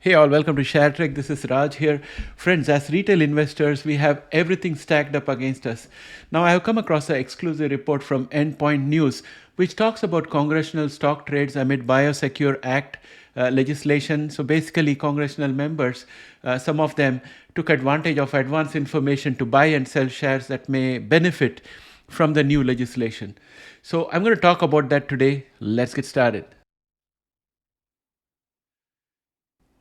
Hey all, welcome to ShareTreck. This is Raj here. Friends, as retail investors, we have everything stacked up against us. Now, I have come across an exclusive report from Endpoint News, which talks about congressional stock trades amid Biosecure Act legislation. So basically, congressional members, some of them took advantage of advance information to buy and sell shares that may benefit from the new legislation. So I'm going to talk about that today. Let's get started.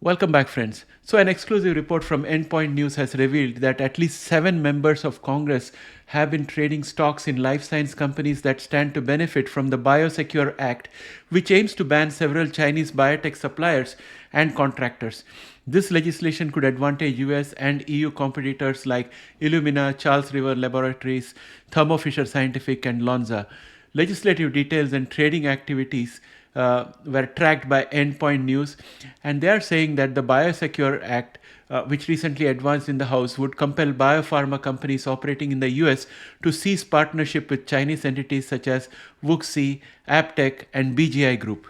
Welcome back, friends. So, an exclusive report from Endpoint News has revealed that at least 7 members of Congress have been trading stocks in life science companies that stand to benefit from the Biosecure Act, which aims to ban several Chinese biotech suppliers and contractors. This legislation could advantage US and EU competitors like Illumina, Charles River Laboratories, Thermo Fisher Scientific, and Lonza. Legislative details and trading activities were tracked by Endpoint News, and they are saying that the Biosecure Act, which recently advanced in the House, would compel biopharma companies operating in the US to cease partnership with Chinese entities such as WuXi, Aptec, and BGI Group.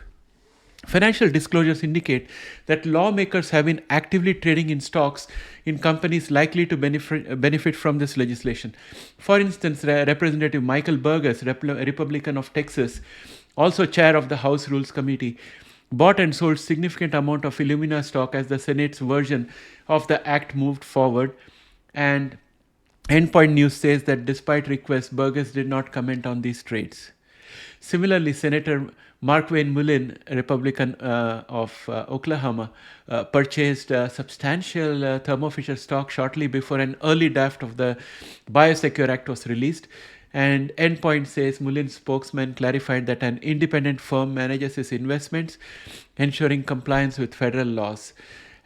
Financial disclosures indicate that lawmakers have been actively trading in stocks in companies likely to benefit from this legislation. For instance, Representative Michael Burgess, Republican of Texas, also chair of the House Rules Committee, bought and sold significant amount of Illumina stock as the Senate's version of the act moved forward. And Endpoint News says that despite requests, Burgess did not comment on these trades. Similarly, Senator Markwayne Mullin, a Republican of Oklahoma, purchased substantial Thermo Fisher stock shortly before an early draft of the Biosecure Act was released. And Endpoint says Mullin's spokesman clarified that an independent firm manages his investments, ensuring compliance with federal laws.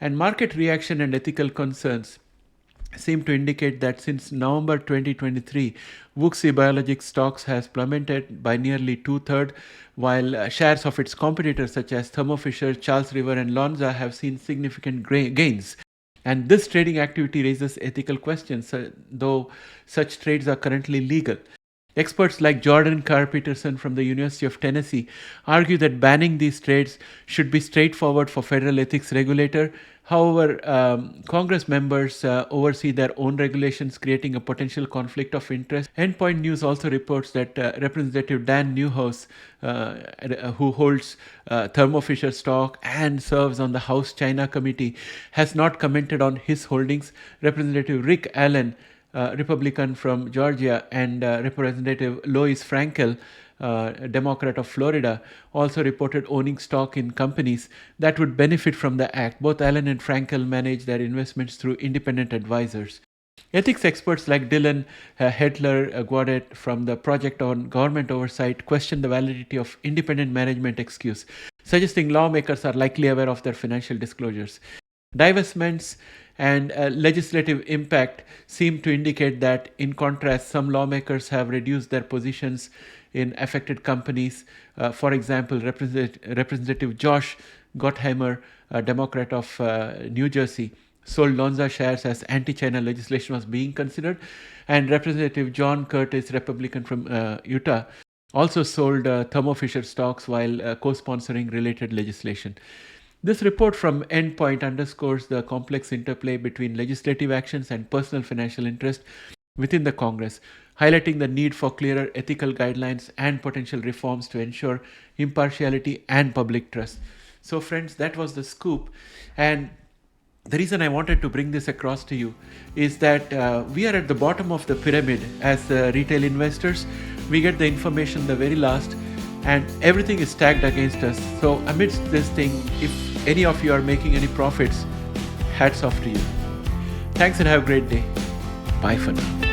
And market reaction and ethical concerns seem to indicate that since November 2023, WuXi Biologics stocks has plummeted by nearly two-thirds, while shares of its competitors such as Thermo Fisher, Charles River, and Lonza have seen significant gains. And this trading activity raises ethical questions, though such trades are currently legal. Experts like Jordan Carr-Peterson from the University of Tennessee argue that banning these trades should be straightforward for federal ethics regulator. However, Congress members oversee their own regulations, creating a potential conflict of interest. Endpoint News also reports that Representative Dan Newhouse, who holds Thermo Fisher stock and serves on the House China Committee, has not commented on his holdings. Representative Rick Allen, Republican from Georgia, and Representative Lois Frankel, Democrat of Florida, also reported owning stock in companies that would benefit from the act. Both Allen and Frankel manage their investments through independent advisors. Ethics experts like Dylan Hedler-Gaudet from the Project on Government Oversight question the validity of independent management excuse, suggesting lawmakers are likely aware of their financial disclosures. Divestments and legislative impact seem to indicate that, in contrast, some lawmakers have reduced their positions in affected companies. For example, Representative Josh Gottheimer, a Democrat of New Jersey, sold Lonza shares as anti-China legislation was being considered, and Representative John Curtis, Republican from Utah, also sold Thermo Fisher stocks while co-sponsoring related legislation. This report from Endpoint underscores the complex interplay between legislative actions and personal financial interest within the Congress, highlighting the need for clearer ethical guidelines and potential reforms to ensure impartiality and public trust. So, friends, that was the scoop. And the reason I wanted to bring this across to you is that we are at the bottom of the pyramid as retail investors. We get the information the very last, and everything is tagged against us. So amidst this thing, if any of you are making any profits, hats off to you. Thanks and have a great day. Bye for now.